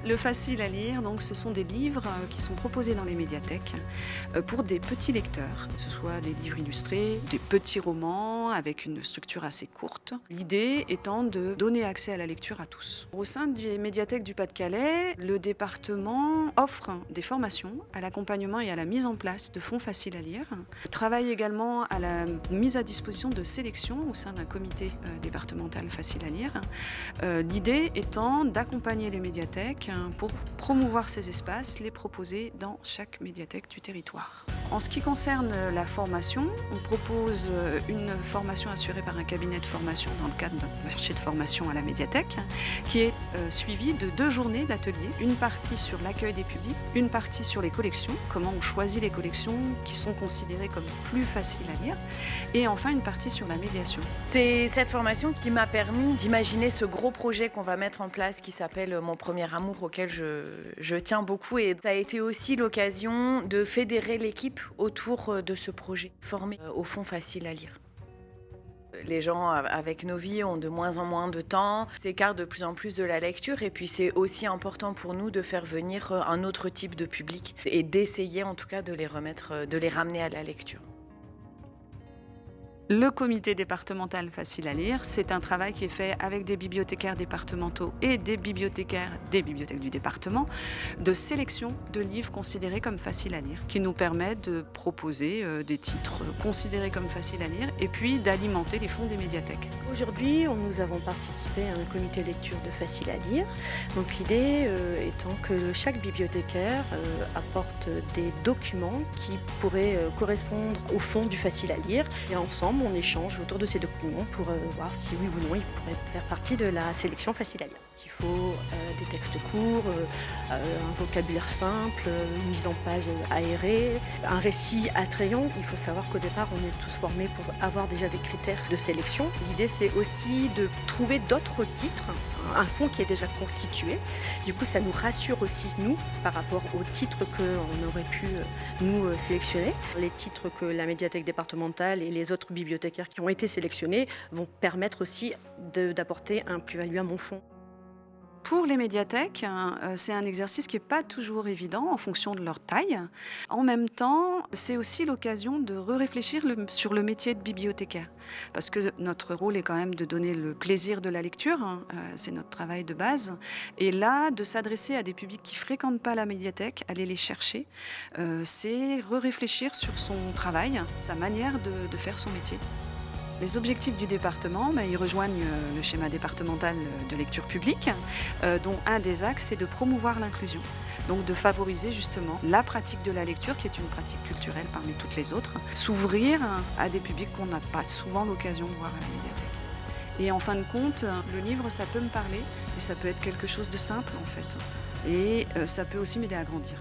Le facile à lire, donc, ce sont des livres qui sont proposés dans les médiathèques pour des petits lecteurs, que ce soit des livres illustrés, des petits romans avec une structure assez courte. L'idée étant de donner accès à la lecture à tous. Au sein des médiathèques du Pas-de-Calais, le département offre des formations à l'accompagnement et à la mise en place de fonds faciles à lire. Il travaille également à la mise à disposition de sélections au sein d'un comité départemental facile à lire. L'idée étant d'accompagner les médiathèques pour promouvoir ces espaces, les proposer dans chaque médiathèque du territoire. En ce qui concerne la formation, on propose une formation assurée par un cabinet de formation dans le cadre de notre marché de formation à la médiathèque, qui est suivie de 2 journées d'ateliers, une partie sur l'accueil des publics, une partie sur les collections, comment on choisit les collections qui sont considérées comme plus faciles à lire, et enfin une partie sur la médiation. C'est cette formation qui m'a permis d'imaginer ce gros projet qu'on va mettre en place qui s'appelle Mon premier amour, auquel je tiens beaucoup, et ça a été aussi l'occasion de fédérer l'équipe autour de ce projet, formé au fond facile à lire. Les gens avec nos vies ont de moins en moins de temps, s'écartent de plus en plus de la lecture, et puis c'est aussi important pour nous de faire venir un autre type de public et d'essayer en tout cas de les ramener à la lecture. Le comité départemental facile à lire, c'est un travail qui est fait avec des bibliothécaires départementaux et des bibliothécaires des bibliothèques du département de sélection de livres considérés comme faciles à lire, qui nous permet de proposer des titres considérés comme faciles à lire et puis d'alimenter les fonds des médiathèques. Aujourd'hui, nous avons participé à un comité lecture de facile à lire. Donc l'idée étant que chaque bibliothécaire apporte des documents qui pourraient correspondre au fond du facile à lire, et ensemble on échange autour de ces documents pour voir si oui ou non ils pourraient faire partie de la sélection facile à lire. Il faut des textes courts, un vocabulaire simple, une mise en page aérée, un récit attrayant. Il faut savoir qu'au départ on est tous formés pour avoir déjà des critères de sélection. L'idée c'est aussi de trouver d'autres titres, un fonds qui est déjà constitué. Du coup ça nous rassure aussi nous par rapport aux titres qu'on aurait pu nous sélectionner. Les titres que la médiathèque départementale et les autres bibliothécaires qui ont été sélectionnés vont permettre aussi d'apporter un plus-value à mon fonds. Pour les médiathèques, c'est un exercice qui n'est pas toujours évident en fonction de leur taille. En même temps, c'est aussi l'occasion de réfléchir sur le métier de bibliothécaire. Parce que notre rôle est quand même de donner le plaisir de la lecture, c'est notre travail de base. Et là, de s'adresser à des publics qui ne fréquentent pas la médiathèque, aller les chercher, c'est réfléchir sur son travail, sa manière de faire son métier. Les objectifs du département, ils rejoignent le schéma départemental de lecture publique, dont un des axes est de promouvoir l'inclusion. Donc de favoriser justement la pratique de la lecture, qui est une pratique culturelle parmi toutes les autres, s'ouvrir à des publics qu'on n'a pas souvent l'occasion de voir à la médiathèque. Et en fin de compte, le livre, ça peut me parler, et ça peut être quelque chose de simple en fait. Et ça peut aussi m'aider à grandir.